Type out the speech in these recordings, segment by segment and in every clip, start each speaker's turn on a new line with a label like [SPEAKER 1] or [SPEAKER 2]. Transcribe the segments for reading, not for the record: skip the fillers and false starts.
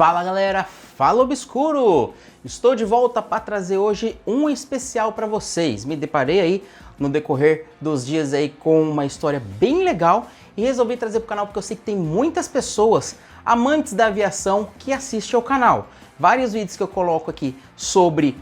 [SPEAKER 1] Fala galera, fala obscuro! Estou de volta para trazer hoje um especial para vocês. Me deparei aí no decorrer dos dias aí com uma história bem legal e resolvi trazer para o canal porque eu sei que tem muitas pessoas amantes da aviação que assistem ao canal. Vários vídeos que eu coloco aqui sobre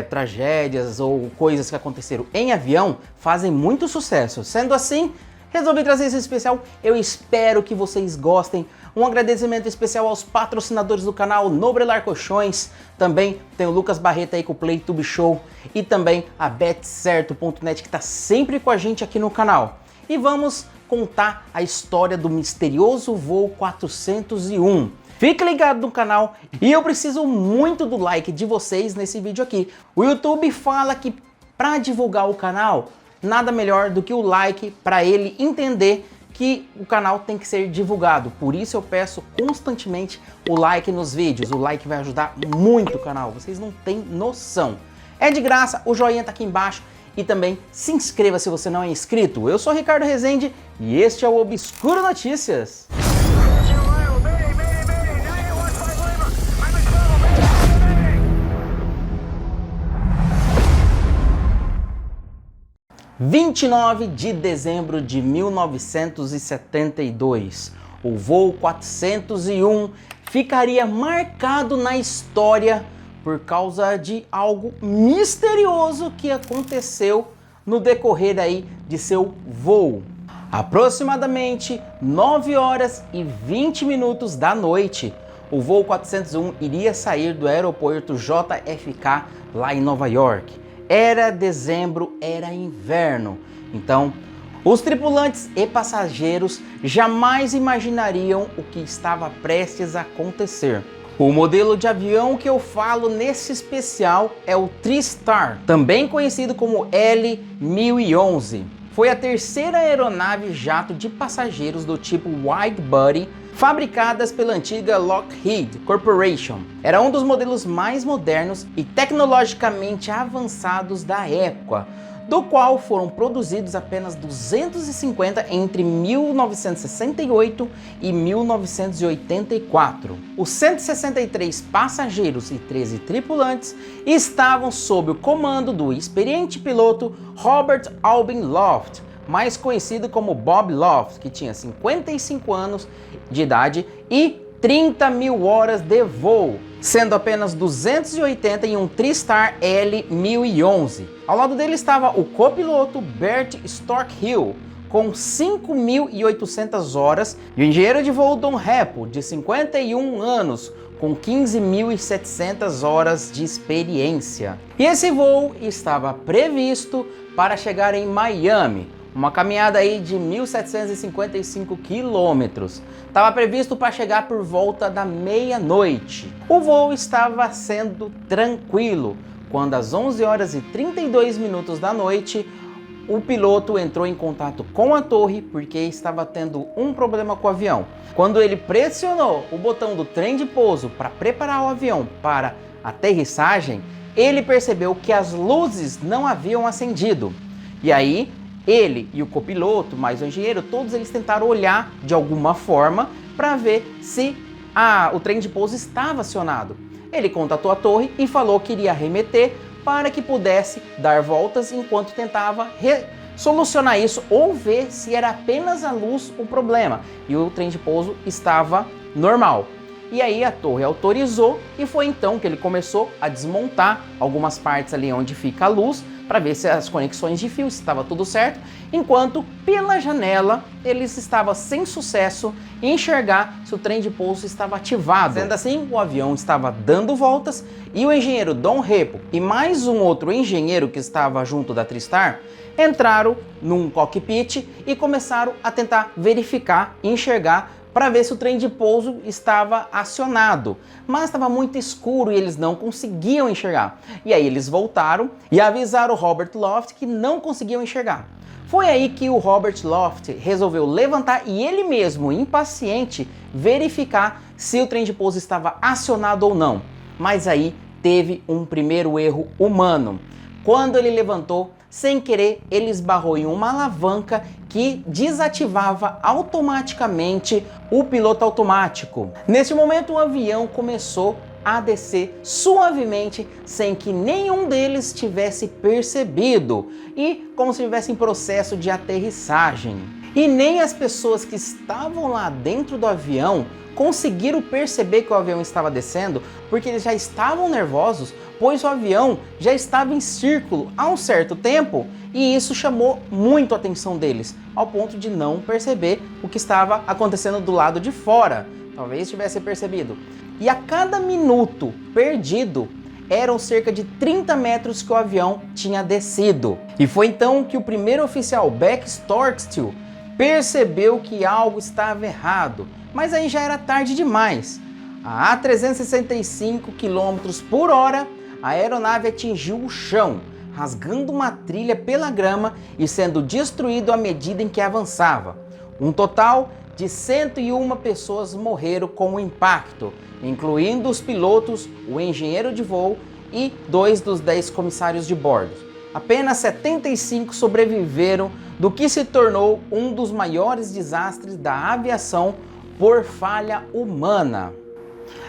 [SPEAKER 1] tragédias ou coisas que aconteceram em avião fazem muito sucesso. Sendo assim, resolvi trazer esse especial. Eu espero que vocês gostem. Um agradecimento especial aos patrocinadores do canal, Nobrelar Colchões. Também tem o Lucas Barreto aí com o PlayTube Show. E também a BetCerto.net, que está sempre com a gente aqui no canal. E vamos contar a história do misterioso voo 401. Fique ligado no canal e eu preciso muito do like de vocês nesse vídeo aqui. O YouTube fala que para divulgar o canal, nada melhor do que o like para ele entender que o canal tem que ser divulgado. Por isso eu peço constantemente o like nos vídeos. O like vai ajudar muito o canal, vocês não têm noção. É de graça, o joinha tá aqui embaixo e também se inscreva se você não é inscrito. Eu sou Ricardo Rezende e este é o Obscuro Notícias. 29 de dezembro de 1972, o voo 401 ficaria marcado na história por causa de algo misterioso que aconteceu no decorrer aí de seu voo. Aproximadamente 9 horas e 20 minutos da noite, o voo 401 iria sair do aeroporto JFK lá em Nova York. Era dezembro, era inverno, então os tripulantes e passageiros jamais imaginariam o que estava prestes a acontecer. O modelo de avião que eu falo nesse especial é o TriStar, também conhecido como L-1011. Foi a terceira aeronave jato de passageiros do tipo Widebody fabricadas pela antiga Lockheed Corporation. Era um dos modelos mais modernos e tecnologicamente avançados da época, do qual foram produzidos apenas 250 entre 1968 e 1984. Os 163 passageiros e 13 tripulantes estavam sob o comando do experiente piloto Robert Alvin Loft, mais conhecido como Bob Loft, que tinha 55 anos de idade e 30 mil horas de voo, sendo apenas 280 em um TriStar L-1011. Ao lado dele estava o copiloto Bert Storkhill, com 5.800 horas, e o engenheiro de voo Don Repo, de 51 anos, com 15.700 horas de experiência. E esse voo estava previsto para chegar em Miami, uma caminhada aí de 1.755 quilômetros. Estava previsto para chegar por volta da meia-noite. O voo estava sendo tranquilo, quando às 11 horas e 32 minutos da noite, o piloto entrou em contato com a torre porque estava tendo um problema com o avião. Quando ele pressionou o botão do trem de pouso para preparar o avião para aterrissagem, ele percebeu que as luzes não haviam acendido. E aí, ele e o copiloto, mais o engenheiro, todos eles tentaram olhar de alguma forma para ver se o trem de pouso estava acionado. Ele contatou a torre e falou que iria arremeter para que pudesse dar voltas enquanto tentava solucionar isso ou ver se era apenas a luz o problema e o trem de pouso estava normal. E aí a torre autorizou e foi então que ele começou a desmontar algumas partes ali onde fica a luz para ver se as conexões de fio estava tudo certo, enquanto pela janela eles estavam sem sucesso em enxergar se o trem de pouso estava ativado. Sendo assim, o avião estava dando voltas e o engenheiro Don Repo e mais um outro engenheiro que estava junto da TriStar entraram num cockpit e começaram a tentar verificar e enxergar para ver se o trem de pouso estava acionado, mas estava muito escuro e eles não conseguiam enxergar. E aí eles voltaram e avisaram o Robert Loft que não conseguiam enxergar. Foi aí que o Robert Loft resolveu levantar e ele mesmo, impaciente, verificar se o trem de pouso estava acionado ou não. Mas aí teve um primeiro erro humano. Quando ele levantou, sem querer, ele esbarrou em uma alavanca que desativava automaticamente o piloto automático. Nesse momento, o avião começou a descer suavemente sem que nenhum deles tivesse percebido e como se estivesse em processo de aterrissagem. E nem as pessoas que estavam lá dentro do avião conseguiram perceber que o avião estava descendo, porque eles já estavam nervosos, pois o avião já estava em círculo há um certo tempo e isso chamou muito a atenção deles, ao ponto de não perceber o que estava acontecendo do lado de fora. Talvez tivesse percebido. E a cada minuto perdido, eram cerca de 30 metros que o avião tinha descido. E foi então que o primeiro oficial, Beck Storkstill, percebeu que algo estava errado, mas aí já era tarde demais. A 365 km por hora, a aeronave atingiu o chão, rasgando uma trilha pela grama e sendo destruído à medida em que avançava. Um total de 101 pessoas morreram com o impacto, incluindo os pilotos, o engenheiro de voo e 2 dos 10 comissários de bordo. Apenas 75 sobreviveram do que se tornou um dos maiores desastres da aviação por falha humana.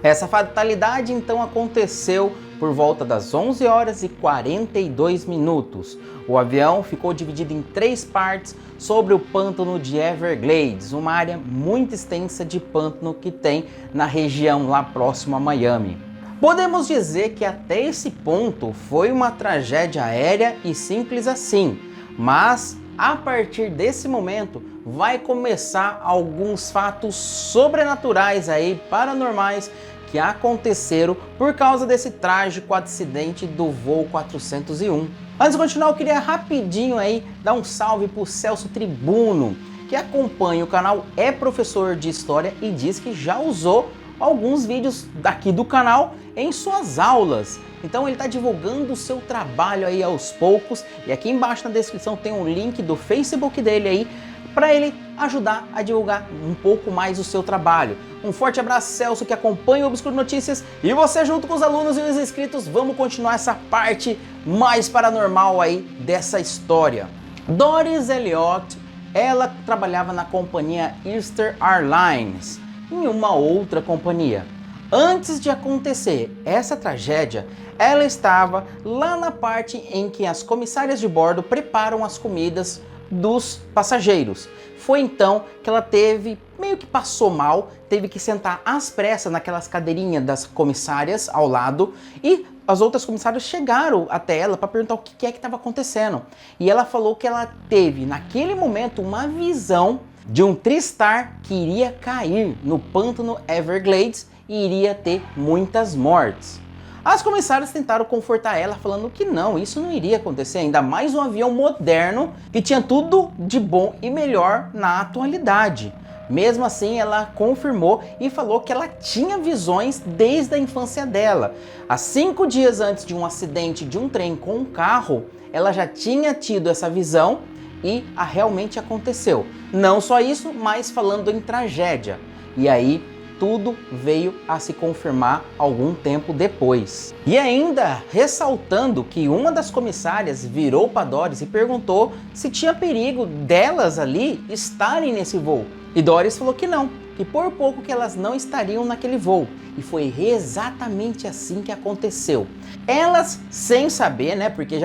[SPEAKER 1] Essa fatalidade então aconteceu por volta das 11 horas e 42 minutos. O avião ficou dividido em 3 partes sobre o pântano de Everglades, uma área muito extensa de pântano que tem na região lá próximo a Miami. Podemos dizer que até esse ponto foi uma tragédia aérea e simples assim, mas a partir desse momento vai começar alguns fatos sobrenaturais aí, paranormais, que aconteceram por causa desse trágico acidente do voo 401. Antes de continuar, eu queria rapidinho aí dar um salve pro Celso Tribuno, que acompanha o canal, é professor de história e diz que já usou alguns vídeos daqui do canal em suas aulas. Então ele está divulgando o seu trabalho aí aos poucos, e aqui embaixo na descrição tem um link do Facebook dele aí para ele ajudar a divulgar um pouco mais o seu trabalho. Um forte abraço, Celso, que acompanha o Obscuro Notícias, e você junto com os alunos e os inscritos, vamos continuar essa parte mais paranormal aí dessa história. Doris Elliott, ela trabalhava na companhia Easter Airlines, em uma outra companhia. Antes de acontecer essa tragédia, ela estava lá na parte em que as comissárias de bordo preparam as comidas dos passageiros. Foi então que ela meio que passou mal, teve que sentar às pressas naquelas cadeirinhas das comissárias ao lado, e as outras comissárias chegaram até ela para perguntar o que é que estava acontecendo. E ela falou que ela teve naquele momento uma visão de um TriStar que iria cair no pântano Everglades e iria ter muitas mortes. As comissárias tentaram confortar ela, falando que não, isso não iria acontecer, ainda mais um avião moderno que tinha tudo de bom e melhor na atualidade. Mesmo assim, ela confirmou e falou que ela tinha visões desde a infância dela. Há 5 dias antes de um acidente de um trem com um carro, ela já tinha tido essa visão e realmente aconteceu. Não só isso, mas falando em tragédia. E aí, tudo veio a se confirmar algum tempo depois. E ainda ressaltando que uma das comissárias virou para Doris e perguntou se tinha perigo delas ali estarem nesse voo. E Doris falou que não, que por pouco que elas não estariam naquele voo. E foi exatamente assim que aconteceu. Elas, sem saber, né, porque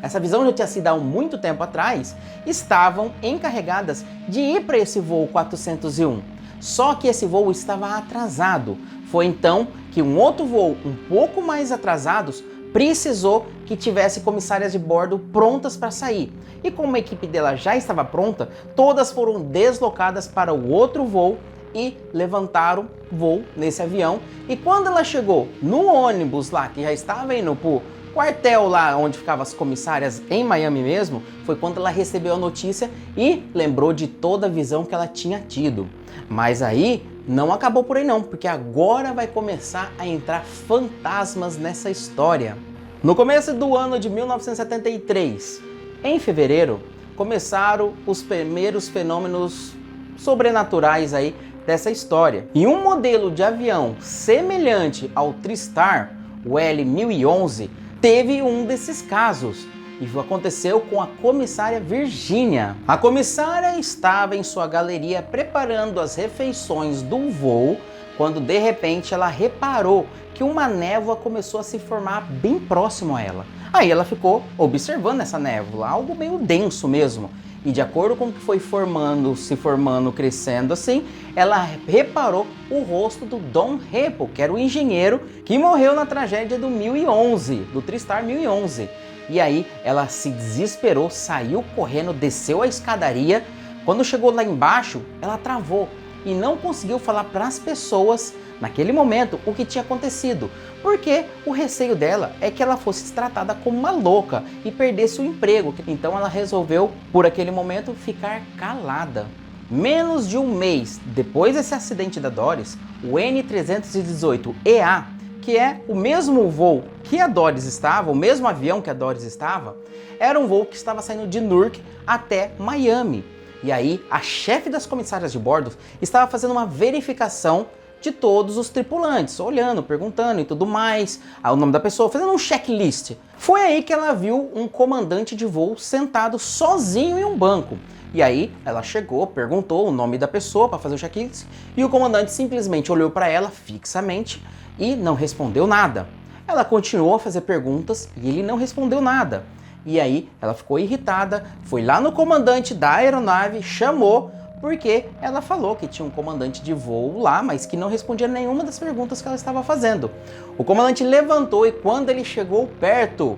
[SPEAKER 1] essa visão já tinha sido há muito tempo atrás, estavam encarregadas de ir para esse voo 401. Só que esse voo estava atrasado. Foi então que um outro voo um pouco mais atrasado precisou que tivesse comissárias de bordo prontas para sair. E como a equipe dela já estava pronta, todas foram deslocadas para o outro voo e levantaram voo nesse avião. E quando ela chegou no ônibus lá, que já estava indo pro quartel lá onde ficavam as comissárias em Miami mesmo, foi quando ela recebeu a notícia e lembrou de toda a visão que ela tinha tido. Mas aí não acabou por aí não, porque agora vai começar a entrar fantasmas nessa história. No começo do ano de 1973, em fevereiro, começaram os primeiros fenômenos sobrenaturais aí dessa história. E um modelo de avião semelhante ao TriStar, o L-1011, teve um desses casos. E aconteceu com a comissária Virginia. A comissária estava em sua galeria preparando as refeições do voo, quando de repente ela reparou que uma névoa começou a se formar bem próximo a ela. Aí ela ficou observando essa névoa, algo meio denso mesmo. E de acordo com o que foi se formando, crescendo assim, ela reparou o rosto do Don Repo, que era o engenheiro que morreu na tragédia do 1011, do TriStar 1011. E aí ela se desesperou, saiu correndo, desceu a escadaria. Quando chegou lá embaixo, ela travou e não conseguiu falar para as pessoas naquele momento o que tinha acontecido, porque o receio dela é que ela fosse tratada como uma louca e perdesse o emprego. Então ela resolveu, por aquele momento, ficar calada. Menos de um mês depois desse acidente da Doris, o N318EA, que é o mesmo voo que a Doris estava, o mesmo avião que a Doris estava, era um voo que estava saindo de Newark até Miami. E aí a chefe das comissárias de bordo estava fazendo uma verificação de todos os tripulantes, olhando, perguntando e tudo mais, o nome da pessoa, fazendo um checklist. Foi aí que ela viu um comandante de voo sentado sozinho em um banco. E aí ela chegou, perguntou o nome da pessoa para fazer o checklist e o comandante simplesmente olhou para ela fixamente e não respondeu nada. Ela continuou a fazer perguntas e ele não respondeu nada. E aí ela ficou irritada, foi lá no comandante da aeronave, chamou, porque ela falou que tinha um comandante de voo lá, mas que não respondia nenhuma das perguntas que ela estava fazendo. O comandante levantou e quando ele chegou perto,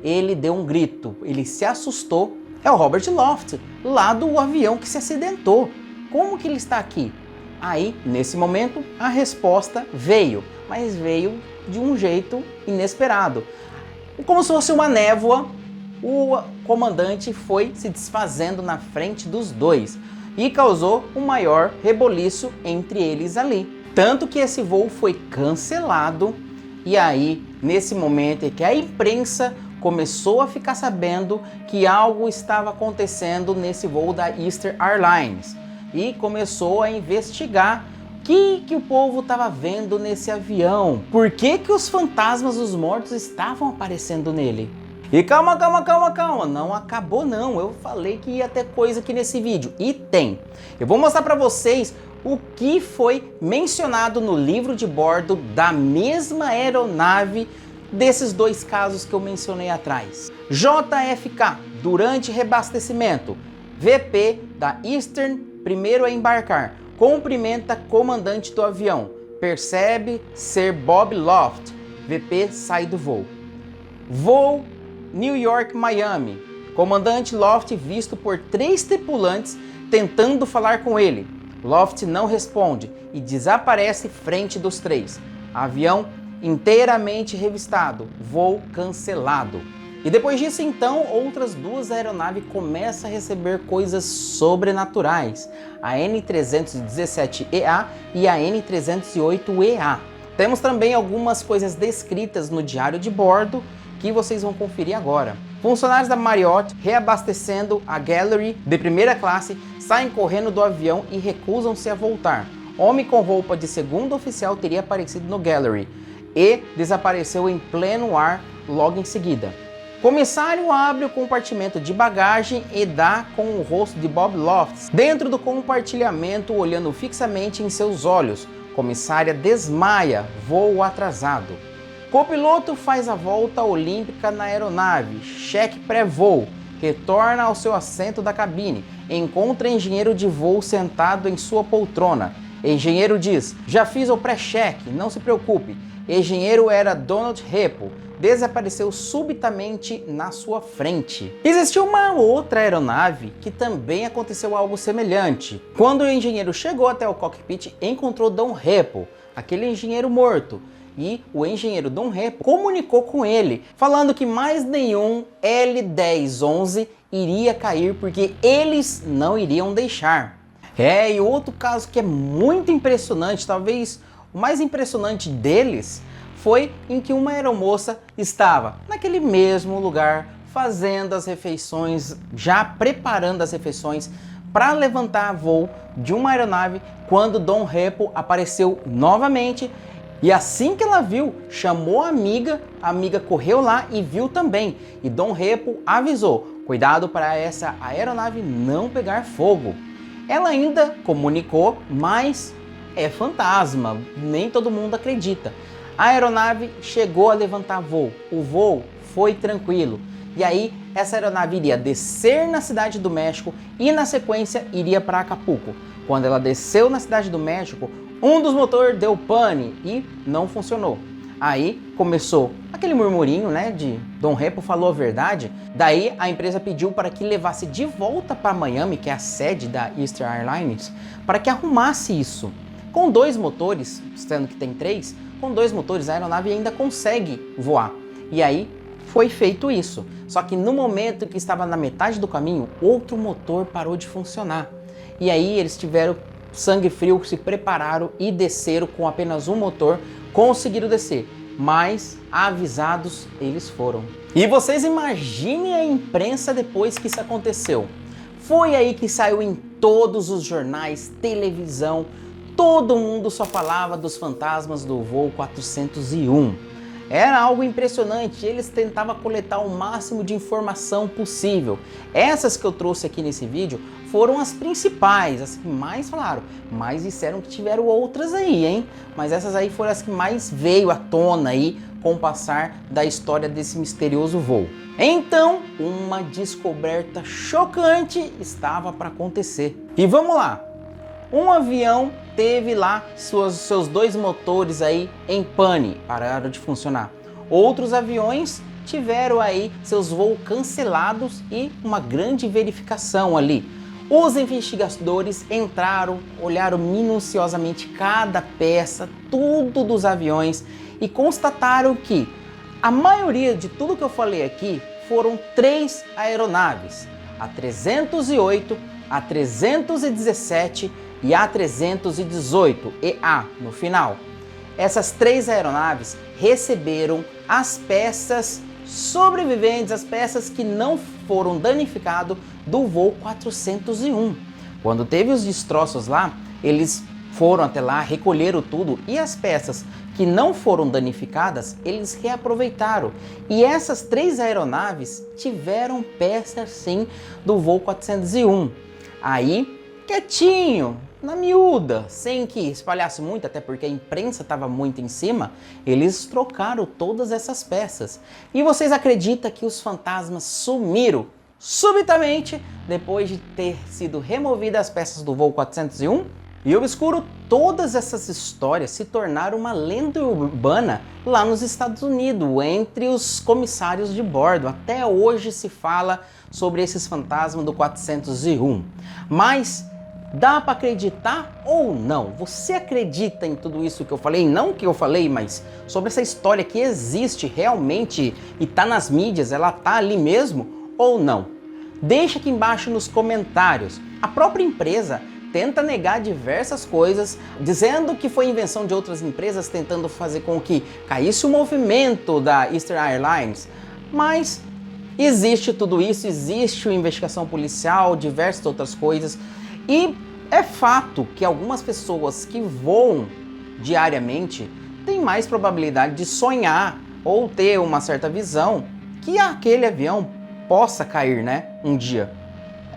[SPEAKER 1] ele deu um grito, ele se assustou. É o Robert Loft, lá do avião que se acidentou. Como que ele está aqui? Aí, nesse momento, a resposta veio, mas veio de um jeito inesperado. Como se fosse uma névoa, o comandante foi se desfazendo na frente dos dois e causou um maior reboliço entre eles ali. Tanto que esse voo foi cancelado e aí, nesse momento é que a imprensa começou a ficar sabendo que algo estava acontecendo nesse voo da Eastern Airlines e começou a investigar o que o povo estava vendo nesse avião, por que os fantasmas dos mortos estavam aparecendo nele. E calma, não acabou não, eu falei que ia ter coisa aqui nesse vídeo, e tem. Eu vou mostrar para vocês o que foi mencionado no livro de bordo da mesma aeronave desses dois casos que eu mencionei atrás. JFK, durante reabastecimento, VP da Eastern, primeiro a embarcar, cumprimenta comandante do avião, percebe ser Bob Loft, VP sai do voo. Voo New York-Miami, comandante Loft visto por 3 tripulantes tentando falar com ele. Loft não responde e desaparece frente dos 3. Avião inteiramente revistado, voo cancelado. E depois disso então, outras 2 aeronaves começam a receber coisas sobrenaturais, a N317EA e a N308EA. Temos também algumas coisas descritas no diário de bordo que vocês vão conferir agora. Funcionários da Marriott, reabastecendo a Gallery de primeira classe, saem correndo do avião e recusam-se a voltar. Homem com roupa de segundo oficial teria aparecido no Gallery e desapareceu em pleno ar logo em seguida. Comissário abre o compartimento de bagagem e dá com o rosto de Bob Loft dentro do compartilhamento, olhando fixamente em seus olhos. Comissária desmaia, voo atrasado. Copiloto faz a volta olímpica na aeronave, cheque pré-voo, retorna ao seu assento da cabine, encontra engenheiro de voo sentado em sua poltrona. Engenheiro diz: já fiz o pré-cheque, não se preocupe. Engenheiro era Donald Repo, desapareceu subitamente na sua frente. Existiu uma outra aeronave que também aconteceu algo semelhante. Quando o engenheiro chegou até o cockpit, encontrou Don Repo, aquele engenheiro morto. E o engenheiro Don Repo comunicou com ele, falando que mais nenhum L1011 iria cair porque eles não iriam deixar. E outro caso que é muito impressionante, talvez o mais impressionante deles, foi em que uma aeromoça estava naquele mesmo lugar fazendo as refeições, já preparando as refeições para levantar voo de uma aeronave, quando Don Repo apareceu novamente E assim que ela viu, chamou a amiga correu lá e viu também. E Dom Repo avisou, cuidado para essa aeronave não pegar fogo. Ela ainda comunicou, mas é fantasma, nem todo mundo acredita. A aeronave chegou a levantar voo, o voo foi tranquilo. E aí essa aeronave iria descer na cidade do México e na sequência iria para Acapulco. Quando ela desceu na cidade do México, um dos motores deu pane e não funcionou. Aí começou aquele murmurinho, né, de Dom Repo falou a verdade. Daí a empresa pediu para que levasse de volta para Miami, que é a sede da Eastern Airlines, para que arrumasse isso. Com 2 motores, sendo que tem 3, com 2 motores a aeronave ainda consegue voar. E aí foi feito isso. Só que no momento que estava na metade do caminho, outro motor parou de funcionar. E aí eles tiveram sangue frio, se prepararam e desceram com apenas um motor, conseguiram descer, mas avisados eles foram. E vocês imaginem a imprensa depois que isso aconteceu. Foi aí que saiu em todos os jornais, televisão, todo mundo só falava dos fantasmas do voo 401. Era algo impressionante, eles tentavam coletar o máximo de informação possível. Essas que eu trouxe aqui nesse vídeo foram as principais, as que mais falaram, mas disseram que tiveram outras aí, hein? Mas essas aí foram as que mais veio à tona aí com o passar da história desse misterioso voo. Então, uma descoberta chocante estava para acontecer. E vamos lá! Um avião teve lá seus 2 motores aí em pane, pararam de funcionar. Outros aviões tiveram aí seus voos cancelados e uma grande verificação ali. Os investigadores entraram, olharam minuciosamente cada peça, tudo dos aviões e constataram que a maioria de tudo que eu falei aqui foram 3 aeronaves, a 308, a 317 e a 318 EA no final. Essas 3 aeronaves receberam as peças sobreviventes, as peças que não foram danificadas do voo 401. Quando teve os destroços lá, eles foram até lá, recolheram tudo e as peças que não foram danificadas, eles reaproveitaram. E essas 3 aeronaves tiveram peças sim do voo 401. Aí, quietinho, na miúda, sem que espalhasse muito, até porque a imprensa estava muito em cima, eles trocaram todas essas peças. E vocês acreditam que os fantasmas sumiram subitamente depois de ter sido removidas as peças do voo 401? E obscuro, todas essas histórias se tornaram uma lenda urbana lá nos Estados Unidos, entre os comissários de bordo. Até hoje se fala sobre esses fantasmas do 401. Mas dá para acreditar ou não? Você acredita em tudo isso que eu falei? Não que eu falei, mas sobre essa história que existe realmente e tá nas mídias, ela tá ali mesmo ou não? Deixa aqui embaixo nos comentários. A própria empresa tenta negar diversas coisas, dizendo que foi invenção de outras empresas, tentando fazer com que caísse o movimento da Eastern Airlines. Mas existe tudo isso, existe uma investigação policial, diversas outras coisas. E é fato que algumas pessoas que voam diariamente têm mais probabilidade de sonhar ou ter uma certa visão que aquele avião possa cair, né, um dia.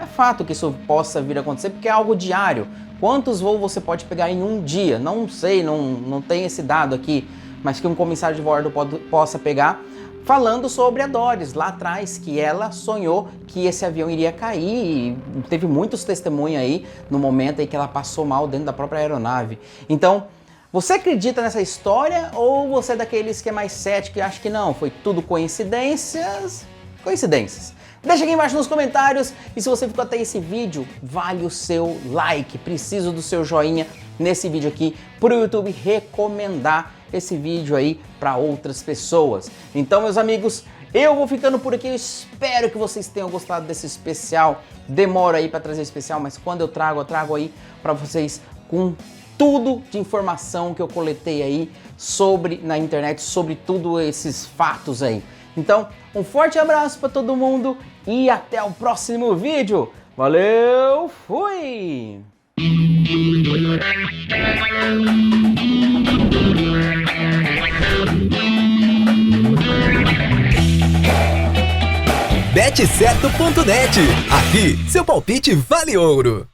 [SPEAKER 1] É fato que isso possa vir a acontecer porque é algo diário. Quantos voos você pode pegar em um dia? Não sei, não tem esse dado aqui, mas que um comissário de bordo possa pegar. Falando sobre a Doris, lá atrás, que ela sonhou que esse avião iria cair e teve muitos testemunhos aí no momento em que ela passou mal dentro da própria aeronave. Então, você acredita nessa história ou você é daqueles que é mais cético e acha que não, foi tudo coincidências? Coincidências. Deixa aqui embaixo nos comentários e se você ficou até esse vídeo, vale o seu like, preciso do seu joinha nesse vídeo aqui para o YouTube recomendar esse vídeo aí para outras pessoas. Então, meus amigos, eu vou ficando por aqui, eu espero que vocês tenham gostado desse especial. Demora aí para trazer especial, mas quando eu trago aí para vocês com tudo de informação que eu coletei aí na internet, sobre tudo esses fatos aí. Então, um forte abraço para todo mundo e até o próximo vídeo. Valeu, fui!
[SPEAKER 2] palpitecerto.net. Aqui, seu palpite vale ouro.